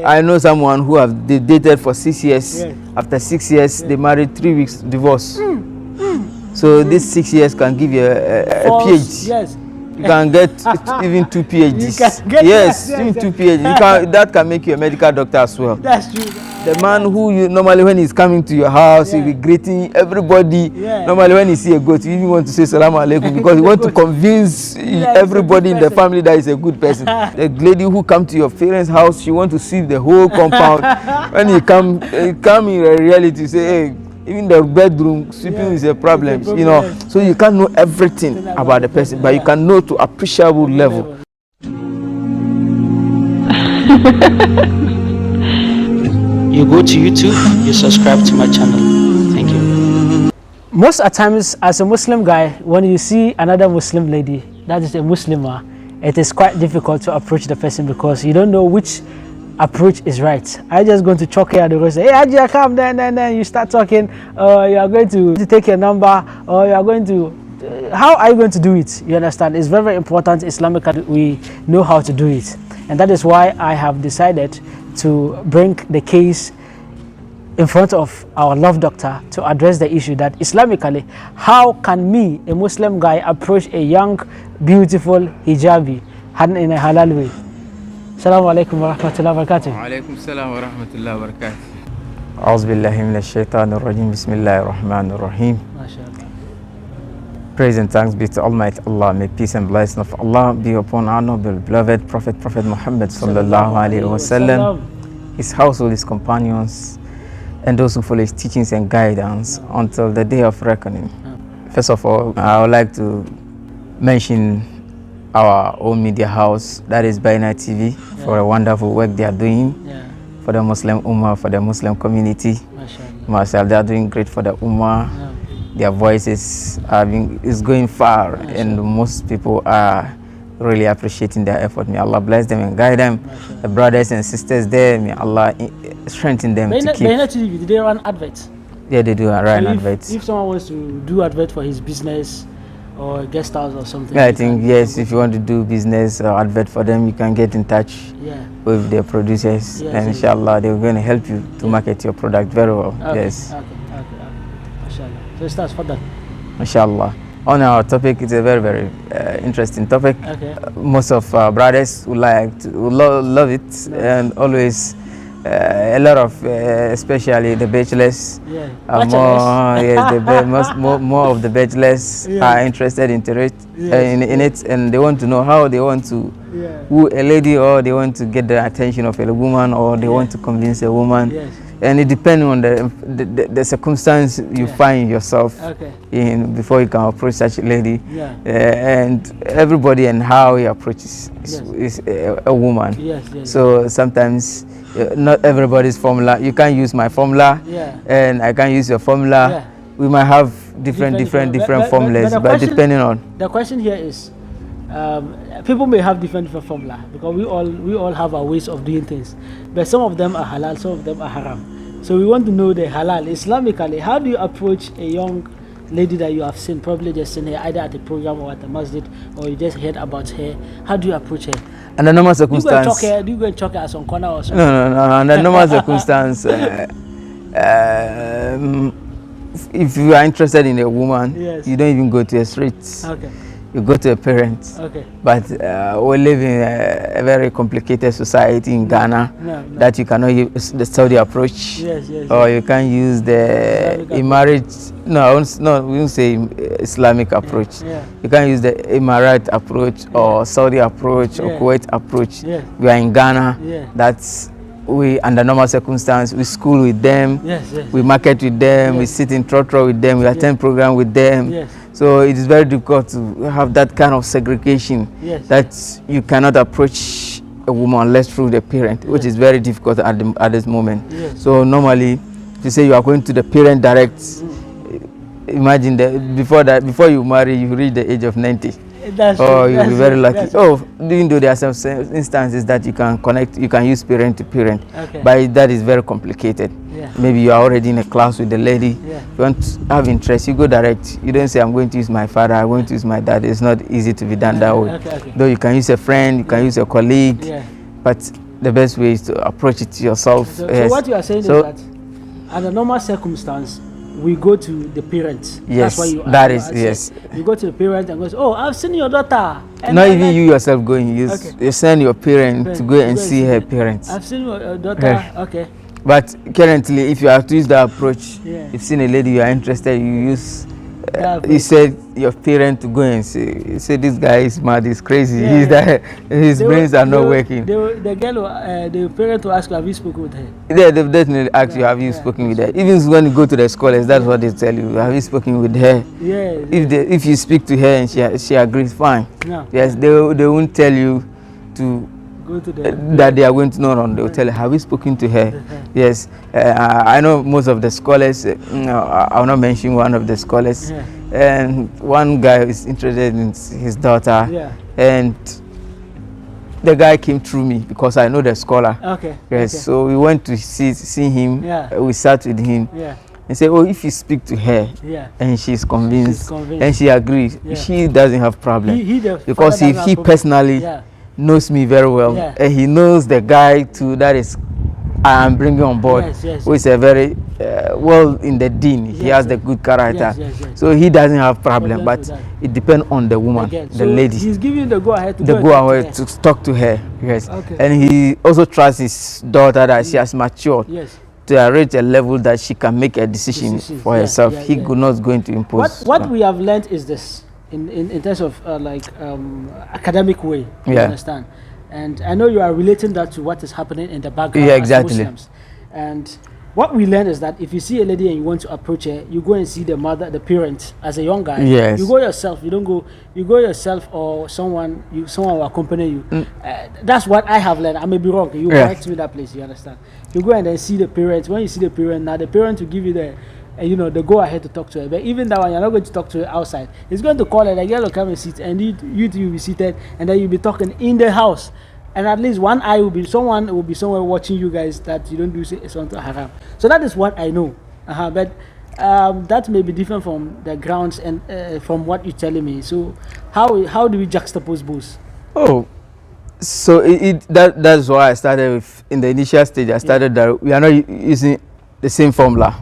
I know someone who have dated for 6 years. Yeah. After 6 years, they married 3 weeks, divorce. So this 6 years can give you a PhD. Yes. You can get even 2 PhDs. Yes, even 2 PhDs. That can make you a medical doctor as well. That's true. The man who you normally when he's coming to your house, he'll be greeting everybody. Normally when he see a goat, you even want to say salam alaikum because you want to convince everybody in the family that he's a good person. The lady who come to your parents' house, she want to see the whole compound. When he come in reality, say, hey, even the bedroom sweeping is a problem, you know. So you can't know everything about the person, but you can know to appreciable level. You go to YouTube, you subscribe to my channel. Thank you. Most at times, as a Muslim guy, when you see another Muslim lady that is a Muslimah, it is quite difficult to approach the person because you don't know which approach is right. I just going to chalk here and say, hey Ajia, come, then you start talking, you are going to take your number, or you are going to how are you going to do it? You understand? It's very, very important Islamically we know how to do it, and that is why I have decided to bring the case in front of our love doctor to address the issue that Islamically, how can me, a Muslim guy, approach a young, beautiful hijabi in a halal way? Assalamu alaikum wa rahmatullahi wa barakatuh. Wa alaikum salam wa rahmatullahi wa barakatuh. A'udhu billahi minash shaitanir rajim. Bismillahir rahmanir rahim. Praise and thanks be to Almighty Allah. May peace and blessing of Allah be upon our noble beloved Prophet Muhammad sallallahu alaihi wasallam, his household, his companions, and those who follow his teachings and guidance until the day of reckoning. First of all, I would like to mention our own media house, that is Baina TV, for a wonderful work they are doing for the Muslim Ummah, for the Muslim community. Mashallah, they are doing great for the Ummah. Their voices is going far, and most people are really appreciating their effort. May Allah bless them and guide them. The brothers and sisters there, may Allah strengthen them to keep. Baina TV, did they run adverts? Yeah, they do run adverts. If someone wants to do advert for his business or guest house or something. Yeah, I think yes, if you want to do business or advert for them, you can get in touch with their producers, and inshallah they're going to help you to market your product very well. Yes. Okay. Mashallah. So it starts for that. Inshallah. On our topic, it's a very, very interesting topic. Most of our brothers would love it, and always a lot of, especially the bachelors, more of the bachelors are interested in it, and they want to know how they want to woo a lady, or they want to get the attention of a woman, or they want to convince a woman. And it depends on the circumstance you find yourself in before you can approach such a lady. And everybody and how he approaches is a woman. So sometimes not everybody's formula. You can't use my formula, and I can't use your formula. We might have different formulas, but depending on. The question here is, people may have different formula because we all have our ways of doing things, but some of them are halal, some of them are haram. So we want to know the halal Islamically. How do you approach a young lady that you have seen, probably just seen her either at a program or at a masjid, or you just heard about her? How do you approach her? Under normal circumstance, do you go and choke her at some corner or something? No. Under normal circumstance, if you are interested in a woman, you don't even go to a street. You go to a parent. But we live in a very complicated society in Ghana that you cannot use the Saudi approach, or you can use the Emirate. We won't say Islamic approach. You can use the Emirate approach, or Saudi approach, or Kuwait approach. We are in Ghana. That's under normal circumstance, we school with them, we market with them, we sit in trotro with them, we attend program with them. So it is very difficult to have that kind of segregation that you cannot approach a woman unless through the parent, which is very difficult at this moment. So normally, if you say you are going to the parent direct, imagine that before you marry, you reach the age of 90. You'll be very lucky. Even though there are some instances that you can connect, you can use parent to parent, but that is very complicated. Maybe you are already in a class with the lady, you want to have interest, you go direct. You don't say, I'm going to use my father, I'm going to use my dad. It's not easy to be done that way. Though you can use a friend, you can use a colleague, but the best way is to approach it yourself. So what you are saying is that under normal circumstance, we go to the parents. Yes, that's why you yes. You go to the parents and goes, oh, I've seen your daughter. And not even you yourself going. You send your parent to go and see her parents. I've seen your daughter. Okay. But currently, if you have to use that approach, you've seen a lady you are interested, you use. You said your parent to go and say this guy is mad, he's crazy, his brains are not working. The parent will ask you, have you spoken with her? Yeah, they've definitely asked you, have you spoken with her? Even when you go to the scholars, that's what they tell you, have you spoken with her? If you speak to her and she agrees, fine. Yes, they won't tell you to go to that they are going to know. They will tell her, have you spoken to her? Yes, I know most of the scholars. I will not mention one of the scholars. And one guy is interested in his daughter. And the guy came through me because I know the scholar. So we went to see him. We sat with him. And say, oh, if you speak to her and she's convinced and she agrees, she doesn't have problem. Because if he personally knows me very well, and he knows the guy too that is I am bringing on board, who is a very well in the deen. He has the good character, so he doesn't have problem. But it depends on the woman, the lady. He's giving the go ahead to talk to her. And he also trusts his daughter that she has matured to reach a level that she can make a decision for herself. He could not going to impose. What we have learned is this. In terms of academic way, you understand, and I know you are relating that to what is happening in the background as Muslims. And what we learn is that if you see a lady and you want to approach her, you go and see the mother, the parent. As a young guy, you go yourself. You don't go. You go yourself, or someone will accompany you. That's what I have learned. I may be wrong. You correct me that place. You understand? You go and then see the parents. When you see the parent, now the parent will give you the the go ahead to talk to her. But even that one, you're not going to talk to her outside. He's going to call her, the girl will come and sit, and you two will be seated, and then you'll be talking in the house. And at least someone will be somewhere watching you guys, that you don't do something haram. So that is what I know. But that may be different from the grounds and from what you're telling me. So how do we juxtapose both? Oh, so that's why I started with, in the initial stage, I started that we are not using the same formula.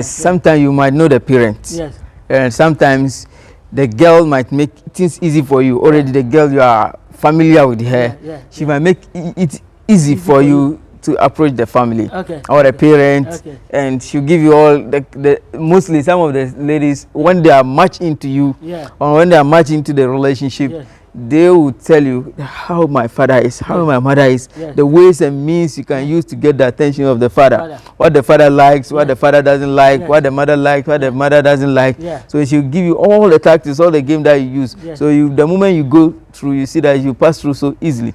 Sometimes you might know the parents. And sometimes the girl might make things easy for you. Already the girl, you are familiar with her. She might make it easy for you to approach the family or the parents, and she'll give you all the mostly some of the ladies, when they are much into you or when they are much into the relationship, they will tell you how my father is, how my mother is, the ways and means you can use to get the attention of the father, what the father likes, what the father doesn't like, what the mother likes, what the mother doesn't like. So she'll give you all the tactics, all the game that you use. So the moment you go through, you see that you pass through so easily.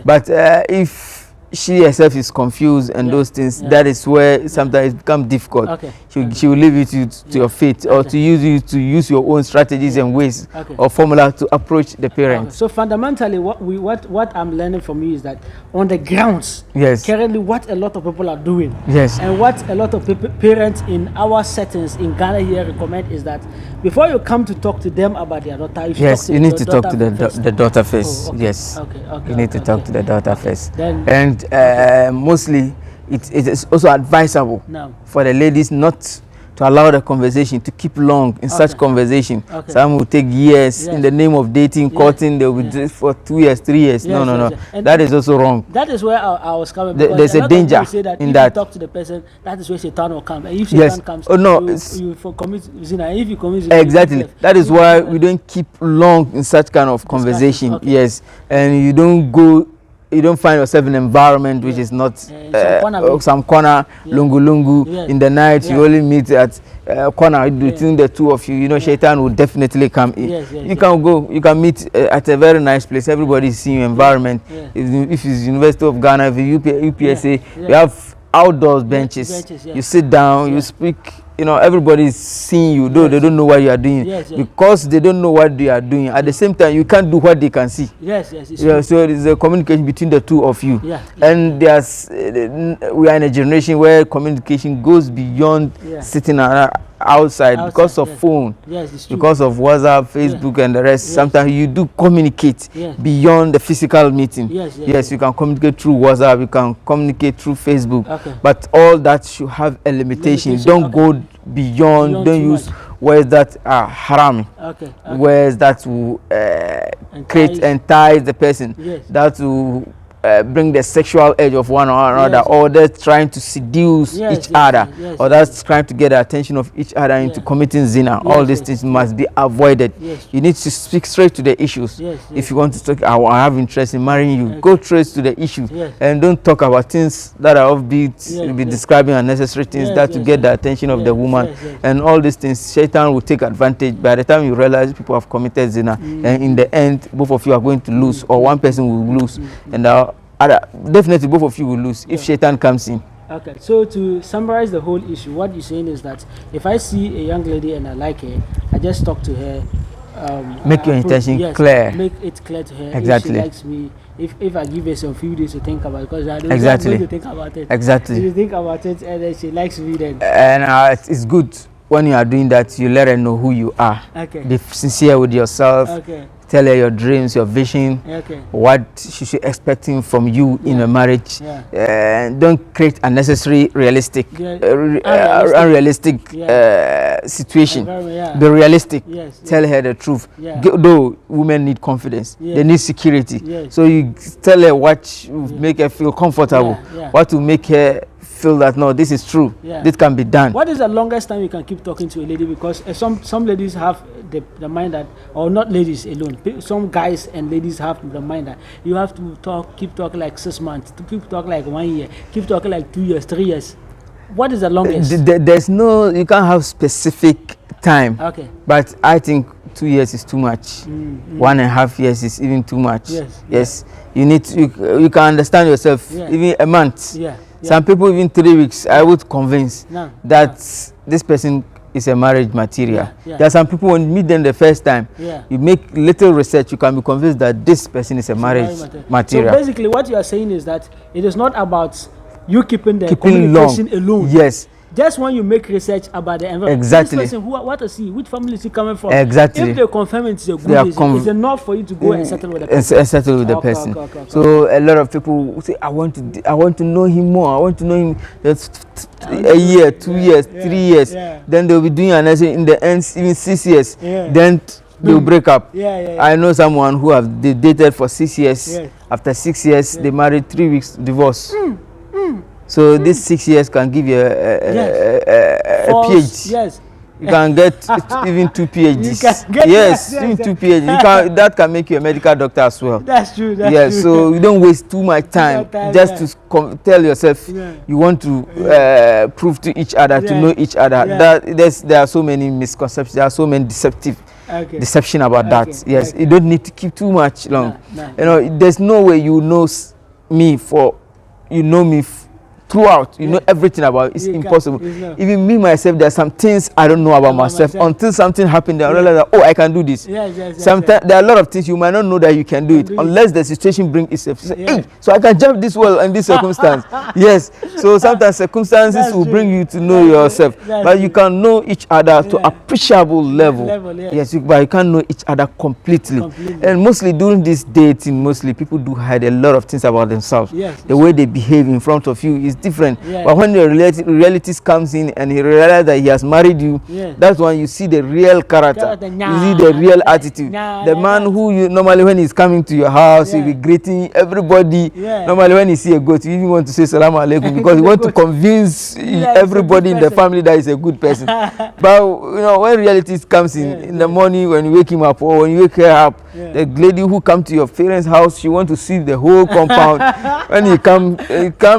But if she herself is confused and those things, that is where sometimes it becomes difficult. She will leave you to your fate, or to use your own strategies and ways or formula to approach the parents. So fundamentally, what I'm learning from you is that on the grounds, currently what a lot of people are doing, and what a lot of parents in our settings in Ghana here recommend is that before you come to talk to them about their daughter, you need to talk to the daughter first. You need to talk to the daughter first. And mostly it is also advisable for the ladies not to allow the conversation to keep long in such conversation. Some will take years in the name of dating, courting. They will do it for 2 years, 3 years. No. That is also wrong. That is where I was coming. There's a danger in that. If you talk to the person, that is where Satan will come. And if Satan comes, you commit zina. If you commit zina, exactly. That is why we don't keep long in such kind of conversation. And you don't find yourself in an environment which is not some corner, lungu in the night. You only meet at corner between the two of you. Shaitan will definitely come in. You can meet at a very nice place. Everybody is seeing your environment. If it's University of Ghana, if UPSA, you have outdoors benches. You sit down, you speak. Everybody is seeing you, though they don't know what you are doing. Because they don't know what they are doing. At the same time, you can't do what they can see. So it is a communication between the two of you. And we are in a generation where communication goes beyond sitting outside because of phone, because of WhatsApp, Facebook, and the rest. Sometimes you do communicate beyond the physical meeting. Yes, you can communicate through WhatsApp, you can communicate through Facebook, but all that should have a limitation. Don't go beyond. Don't use words that are haram. Words that will create entice the person. That will bring the sexual edge of one or another, or they're trying to seduce each other, or that's trying to get the attention of each other into committing zina. All these things must be avoided. You need to speak straight to the issues. If you want to talk, I have interest in marrying you, go straight to the issue, and don't talk about things that are offbeat, be describing unnecessary things that to get the attention of the woman, and all these things. Shaitan will take advantage. By the time you realize people have committed zina, and in the end, both of you are going to lose, or one person will lose, and definitely both of you will lose if Shaitan comes in. Okay, so to summarize the whole issue, what you're saying is that if I see a young lady and I like her, I just talk to her. Make your intention clear. Make it clear to her. Exactly. If she likes me, if I give her some few days to think about it, because I don't exactly. to think about it. Exactly. If you think about it and then she likes me, then. And it's good when you are doing that, you let her know who you are. Okay. Be sincere with yourself. Okay. Tell her your dreams, your vision, what she should expecting from you in a marriage. Don't create unnecessary unrealistic situation. Be realistic. Tell her the truth. Though women need confidence, they need security. So you tell her what will make her feel comfortable, what will make her feel that no, this is true, this can be done. What is the longest time you can keep talking to a lady? Because some ladies have the mind that, or not ladies alone, some guys and ladies have the mind that you have to keep talking like 6 months, to keep talking like 1 year, keep talking like 2 years, 3 years. What is the longest? There's no, you can't have specific time. Okay. But I think 2 years is too much. 1.5 years is even too much. Yes. You need to, you can understand yourself. Even a month. Some people even 3 weeks. I would convince that this person is a marriage material. There are some people, when you meet them the first time, you make little research, you can be convinced that this person is a marriage material. So basically what you are saying is that it is not about you keeping communication alone. Yes. Just when you make research about the environment, exactly. This person, what is he? Which family is he coming from? Exactly. If they confirm it's a good, it's enough for you to go and settle with the person. And settle with the person. So a lot of people say, I want to know him more. I want to know him. That's a year, 2 years, 3 years. Then they'll be doing another in the end, even 6 years. Then they'll break up. I know someone who have dated for 6 years. After 6 years, they married 3 weeks, divorce. So these 6 years can give you a PhD. You can get even 2 PhDs. Even 2 PhDs. That can make you a medical doctor as well. That's true. So you don't waste too much time just to tell yourself you want to prove to each other, to know each other. There are so many misconceptions. There are so many deception about that. Yes, you don't need to keep too much long. You know, there's no way you know me throughout, you know everything about it. It's impossible. Even me myself, there are some things I don't know about myself until something happened. I realize that, oh, I can do this. Sometimes there are a lot of things you might not know that you can do it unless the situation brings itself. Say, hey, so I can jump this well in this circumstance. Yes. So sometimes circumstances will bring you to know yourself, but you can know each other to appreciable level. Yes, but you can't know each other completely. And mostly during this dating, people do hide a lot of things about themselves. The way they behave in front of you is different. But when the realities comes in and he realizes that he has married you, that's when you see the real character. You see the real attitude. The man who you normally, when he's coming to your house, he'll be greeting everybody. Normally when you see a goat, you even want to say salam alaikum because you want to convince everybody in the family that he's a good person. But you know, when realities comes in the morning, when you wake him up or when you wake her up, the lady who come to your parents' house, she want to see the whole compound. When you come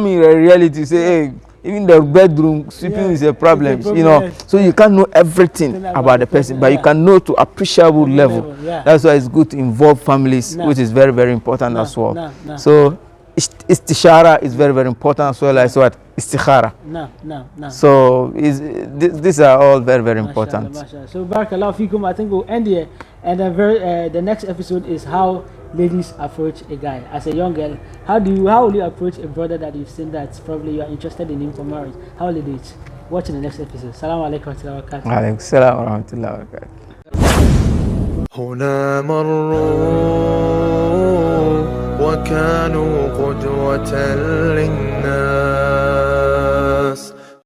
in reality, you say, hey, even the bedroom sweeping is a problem, you know. So you can't know everything about the person, but you can know to appreciable level. That's why it's good to involve families, which is very, very important as well. So istishara is very, very important as well as what? Istikhara. So these are all very, very important. So barakallahu fikum, I think we'll end here. And the next episode is how ladies approach a guy. As a young girl, how will you approach a brother that you've seen that probably you are interested in him for marriage? How will you do it? watch in the next episode. Assalamu alaikum wa rahmatullahi wa barakatuh. Wa alaikum assalam wa rahmatullahi wa barakatuh. هنا مروا وكانوا قدوة